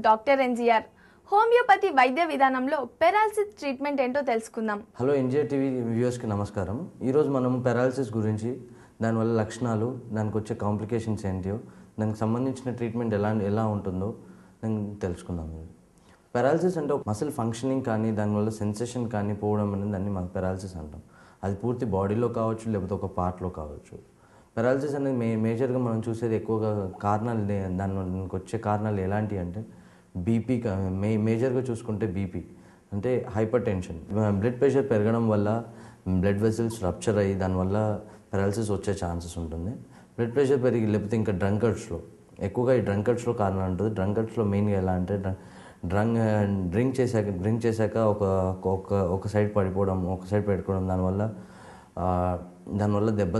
Doctor NGR. Homeopathy వైద్య విధానంలో paralysis treatment ఏంటో తెలుసుకుందాం. హలో ఎన్జీఆర్ టీవీ వ్యూవర్స్కి నమస్కారం. ఈరోజు మనం పెరాలసిస్ గురించి, దానివల్ల లక్షణాలు, దానికి వచ్చే కాంప్లికేషన్స్ ఏంటో, దానికి సంబంధించిన ట్రీట్మెంట్ ఎలా ఉంటుందో తెలుసుకుందాం. పెరాలసిస్ అంటే మసిల్ ఫంక్షనింగ్ కానీ, దానివల్ల సెన్సేషన్ కానీ పోవడం అనేది దాన్ని మనం పెరాలసిస్ అంటాం. అది పూర్తి బాడీలో కావచ్చు, లేకపోతే ఒక పార్ట్లో కావచ్చు. పెరాలసిస్ అనేది మేజర్గా మనం చూసేది ఎక్కువగా కారణాలు, దానికి వచ్చే కారణాలు ఎలాంటివి అంటే బీపీ, మేజర్గా చూసుకుంటే బీపీ అంటే హైపర్ టెన్షన్, బ్లడ్ ప్రెషర్ పెరగడం వల్ల బ్లడ్ వెసల్స్ రప్చర్ అయ్యి దానివల్ల పెరాలసిస్ వచ్చే ఛాన్సెస్ ఉంటుంది. బ్లడ్ ప్రెషర్ పెరిగి, లేకపోతే ఇంకా డ్రంకర్డ్స్లో ఎక్కువగా ఈ డ్రంకర్డ్స్లో కారణం ఉంటుంది. డ్రంకర్డ్స్లో మెయిన్గా ఎలా అంటే డ్రింక్ చేశాక ఒక సైడ్ పడిపోవడం, ఒక సైడ్ పెట్టుకోవడం, దానివల్ల దెబ్బ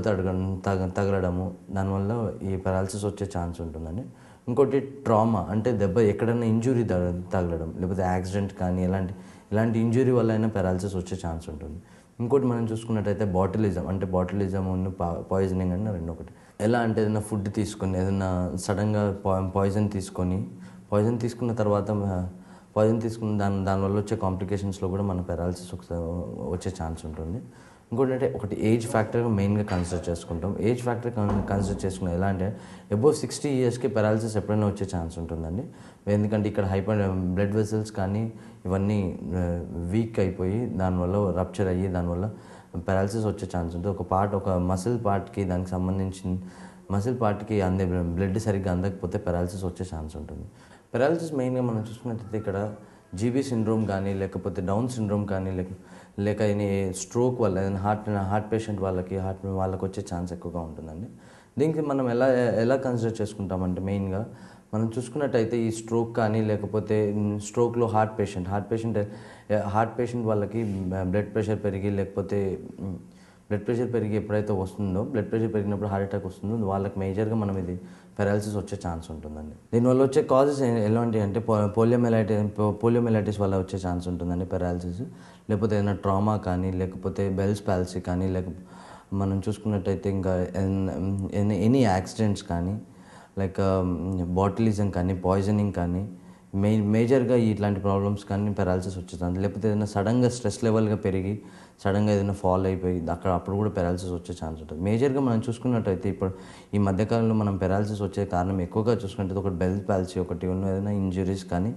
తగలడము, దానివల్ల ఈ పెరాలసిస్ వచ్చే ఛాన్స్ ఉంటుందండి. ఇంకోటి ట్రామా అంటే దెబ్బ ఎక్కడైనా ఇంజురీ తగలడం, లేకపోతే యాక్సిడెంట్ కానీ ఇలాంటి ఇంజురీ వల్ల అయినా పెరాలసిస్ వచ్చే ఛాన్స్ ఉంటుంది. ఇంకోటి మనం చూసుకున్నట్టయితే బాటిలిజం అంటే పాయిజనింగ్ అని రెండు ఒకటి. ఎలా అంటే ఏదైనా ఫుడ్ తీసుకొని, ఏదైనా సడన్గా పాయిజన్ తీసుకున్న తర్వాత దానివల్ల వచ్చే కాంప్లికేషన్స్లో కూడా మన పెరాలసిస్ వచ్చే ఛాన్స్ ఉంటుంది. ఇంకోటి అంటే ఒకటి ఏజ్ ఫ్యాక్టర్ మెయిన్గా కన్సిడర్ చేసుకుంటాం. ఏజ్ ఫ్యాక్టర్ కన్సిడర్ చేసుకున్నాం ఎలా అంటే అబోవ్ 60 yearsకి పెరాలసిస్ ఎప్పుడైనా వచ్చే ఛాన్స్ ఉంటుందండి. ఎందుకంటే ఇక్కడ బ్లడ్ వెసల్స్ కానీ ఇవన్నీ వీక్ అయిపోయి దానివల్ల రప్చర్ అయ్యి దానివల్ల పెరాలసిస్ వచ్చే ఛాన్స్ ఉంటుంది. ఒక మసిల్ పార్ట్కి, దానికి సంబంధించిన మసిల్ పార్ట్కి బ్లడ్ సరిగ్గా అందకపోతే పెరాలసిస్ వచ్చే ఛాన్స్ ఉంటుంది. పెరాలసిస్ మెయిన్గా మనం చూసుకున్నట్టయితే ఇక్కడ జీబీ సిండ్రోమ్ కానీ, లేకపోతే డౌన్ సిండ్రోమ్ కానీ, లేక స్ట్రోక్ వల్ల ఏదైనా హార్ట్ పేషెంట్ వాళ్ళకి వచ్చే ఛాన్స్ ఎక్కువగా ఉంటుందండి. దీనికి మనం ఎలా కన్సిడర్ చేసుకుంటామంటే మెయిన్గా మనం చూసుకున్నట్టయితే ఈ స్ట్రోక్ కానీ, లేకపోతే స్ట్రోక్లో హార్ట్ పేషెంట్ వాళ్ళకి బ్లడ్ ప్రెషర్ పెరిగి ఎప్పుడైతే వస్తుందో, బ్లడ్ ప్రెషర్ పెరిగినప్పుడు హార్ట్ అటాక్ వస్తుందో వాళ్ళకి మేజర్గా మనం ఇది పెరాలసిస్ వచ్చే ఛాన్స్ ఉంటుందండి. దీనివల్ల వచ్చే కాజెస్ ఎలాంటివి అంటే పోలియోమైలైటిస్ వల్ల వచ్చే ఛాన్స్ ఉంటుందండి పెరాలసిస్. లేకపోతే ఏదైనా ట్రామా కానీ, లేకపోతే బెల్స్ పాల్సీ కానీ, మనం చూసుకున్నట్టయితే ఇంకా ఎనీ యాక్సిడెంట్స్ కానీ, లైక్ బాటిలిజం కానీ, పాయిజనింగ్ కానీ, మేజర్గా ఇట్లాంటి ప్రాబ్లమ్స్ కానీ పెరాలసిస్ వచ్చే ఛాన్స్. లేకపోతే ఏదైనా సడన్గా స్ట్రెస్ లెవెల్గా పెరిగి సడన్గా ఏదైనా ఫాల్ అయిపోయి అప్పుడు కూడా పెరాలసిస్ వచ్చే ఛాన్స్ ఉంటుంది. మేజర్గా మనం చూసుకున్నట్టయితే ఇప్పుడు ఈ మధ్యకాలంలో మనం పెరాలసిస్ వచ్చే కారణం ఎక్కువగా చూసుకున్నట్టయితే ఒకటి బెల్ పాల్సీ, ఒకటి ఏదైనా ఇంజురీస్ కానీ,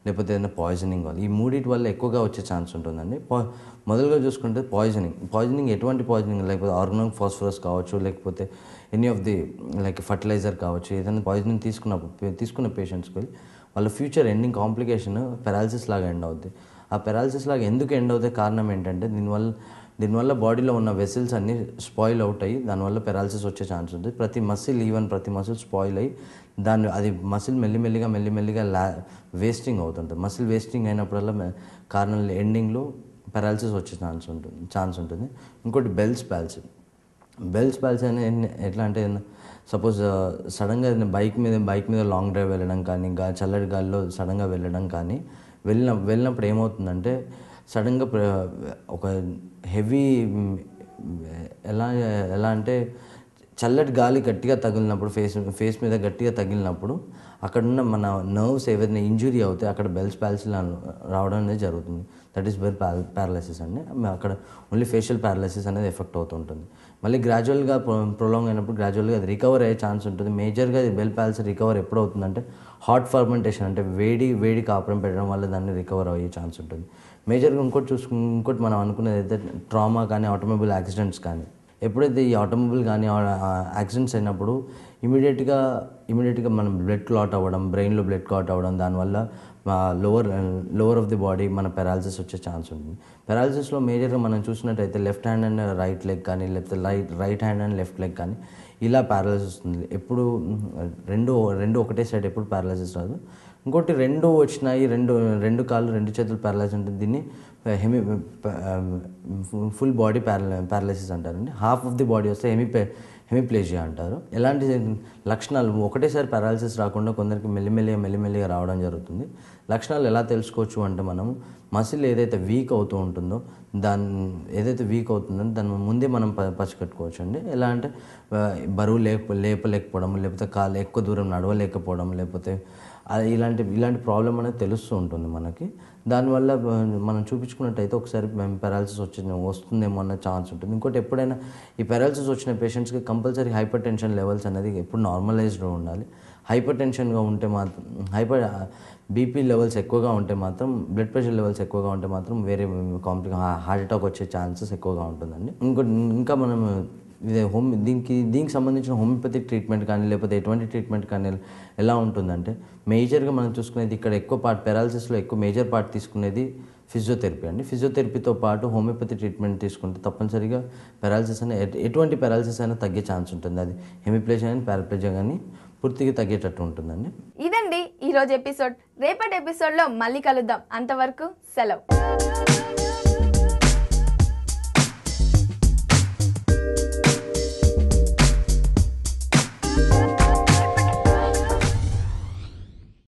లేకపోతే ఏదైనా పాయిజనింగ్ వల్ల, ఈ మూడింటి వల్ల ఎక్కువగా వచ్చే ఛాన్స్ ఉంటుందండి. మొదలుగా చూసుకుంటే పాయిజనింగ్ ఎటువంటి పాయిజనింగ్, లేకపోతే ఆర్గానిక్ ఫాస్ఫరస్ కావచ్చు, లేకపోతే ఎనీ ఆఫ్ ది ఫర్టిలైజర్ కావచ్చు, ఏదైనా పాయిజనింగ్ తీసుకున్న పేషెంట్స్కి వాళ్ళ ఫ్యూచర్ ఎండింగ్ కాంప్లికేషన్ పెరాలసిస్ లాగా ఎండ్ అవుద్ది. ఆ పెరాలసిస్ లాగా ఎందుకు ఎండ్ అవుతాయి కారణం ఏంటంటే దీనివల్ల బాడీలో ఉన్న వెసిల్స్ అన్నీ స్పాయిల్ అవుట్ అయ్యి దానివల్ల పెరాలసిస్ వచ్చే ఛాన్స్ ఉంటుంది. ప్రతి మసిల్ స్పాయిల్ అయ్యి అది మసిల్ మెల్లిమెల్లిగా వేస్టింగ్ అవుతుంటుంది. మసిల్ వేస్టింగ్ అయినప్పుడల్లా కారణం ఎండింగ్లో పెరాలసిస్ వచ్చే ఛాన్స్ ఉంటుంది. ఇంకోటి బెల్స్ పాల్సీ అనేది ఎట్లా అంటే సపోజ్ సడన్గా బైక్ మీద లాంగ్ డ్రైవ్ వెళ్ళడం కానీ, చల్లటి గాలిలో సడన్గా వెళ్ళడం కానీ, వెళ్ళినప్పుడు ఏమవుతుందంటే సడన్గా ఒక హెవీ ఎలా అంటే చల్లటి గాలి గట్టిగా తగిలినప్పుడు ఫేస్ మీద గట్టిగా తగిలినప్పుడు అక్కడున్న మన నర్వ్స్ ఏవైనా ఇంజురీ అవుతాయి అక్కడ బెల్స్ పాల్సీ రావడం అనేది జరుగుతుంది. దట్ ఈస్ వెల్ పారాలసిస్ అండి. అక్కడ ఓన్లీ ఫేషియల్ పారాలసిస్ అనేది ఎఫెక్ట్ అవుతుంటుంది. మళ్ళీ గ్రాడ్యువల్గా ప్రొలాంగ్ అయినప్పుడు గ్రాడ్యువల్గా అది రికవర్ అయ్యే ఛాన్స్ ఉంటుంది. మేజర్గా బెల్ పాల్సీ రికవర్ ఎప్పుడు అవుతుందంటే హాట్ ఫర్మెంటేషన్ అంటే వేడి కాపురం పెట్టడం వల్ల దాన్ని రికవర్ అయ్యే ఛాన్స్ ఉంటుంది. మేజర్గా ఇంకోటి మనం అనుకునేది అయితే ట్రామా కానీ, ఆటోమొబైల్ యాక్సిడెంట్స్ కానీ, ఎప్పుడైతే ఈ ఆటోమొబైల్ కానీ యాక్సిడెంట్స్ అయినప్పుడు ఇమీడియట్గా మనం బ్లడ్ క్లాట్ అవ్వడం, బ్రెయిన్లో బ్లడ్ క్లాట్ అవ్వడం, దానివల్ల లోవర్ ఆఫ్ ది బాడీ మన పెరాలసిస్ వచ్చే ఛాన్స్ ఉంటుంది. పెరాలసిస్లో మేజర్గా మనం చూసినట్టయితే left hand and right leg కానీ, లేకపోతే right hand and left leg కానీ ఇలా పారాలసిస్ వస్తుంది. ఎప్పుడు రెండు ఒకటే సైడ్ ఎప్పుడు పారాలసిస్ రాదు. ఇంకోటి రెండు వచ్చినాయి, రెండు కాళ్ళు రెండు చేతులు పారాలసిస్ ఉంటుంది. దీన్ని ఫుల్ బాడీ పారాలసిస్ అంటారండి. హాఫ్ ఆఫ్ ది బాడీ వస్తే హెమిప్లేజియా అంటారు. ఎలాంటి లక్షణాలు ఒకటేసారి పారాలసిస్ రాకుండా కొందరికి మెల్లిమెల్లిగా రావడం జరుగుతుంది. లక్షణాలు ఎలా తెలుసుకోవచ్చు అంటే మనం మసిల్ ఏదైతే వీక్ అవుతుందో దాన్ని ముందే మనం పసిగట్టుకోవచ్చు అండి. ఎలా అంటే బరువు లేపలేకపోవడం, లేకపోతే కాళ్ళు ఎక్కువ దూరం నడవలేకపోవడం, లేకపోతే అది ఇలాంటి ప్రాబ్లం అనేది తెలుస్తూ ఉంటుంది మనకి. దానివల్ల మనం చూపించుకున్నట్టయితే ఒకసారి పారాలిసిస్ వస్తుందేమో అన్న ఛాన్స్ ఉంటుంది. ఇంకోటి ఎప్పుడైనా ఈ పారాలిసిస్ వచ్చిన పేషెంట్స్కి కంపల్సరీ హైపర్ టెన్షన్ లెవెల్స్ అనేది ఎప్పుడు నార్మలైజ్డ్గా ఉండాలి. హైపర్ టెన్షన్గా ఉంటే మాత్రం బీపీ లెవెల్స్ ఎక్కువగా ఉంటే మాత్రం, బ్లడ్ ప్రెషర్ లెవెల్స్ ఎక్కువగా ఉంటే మాత్రం వేరే హార్ట్ అటాక్ వచ్చే ఛాన్సెస్ ఎక్కువగా ఉంటుందండి. ఇంకా మనం ఇదే దీనికి సంబంధించిన హోమియోపతిక్ ట్రీట్మెంట్ కానీ లేకపోతే ఎటువంటి ట్రీట్మెంట్ కానీ ఎలా ఉంటుందంటే, మేజర్గా మనం చూసుకునేది ఇక్కడ ఎక్కువ పార్ట్ పారాలిసిస్లో ఎక్కువ మేజర్ పార్ట్ తీసుకునేది ఫిజియోథెరపీ అండి. ఫిజియోథెరపీతో పాటు హోమియోపతి ట్రీట్మెంట్ తీసుకుంటే తప్పనిసరిగా పారాలిసిస్ అనే ఎటువంటి పారాలిసిస్ అయినా తగ్గే ఛాన్స్ ఉంటుంది. అది హెమిప్లేజియా కానీ పారాప్లేజియా కానీ పూర్తిగా తగ్గేటట్టు ఉంటుందండి. ఇదండి ఈరోజు ఎపిసోడ్. రేపటి ఎపిసోడ్లో మళ్ళీ కలుద్దాం. అంతవరకు సెలవు.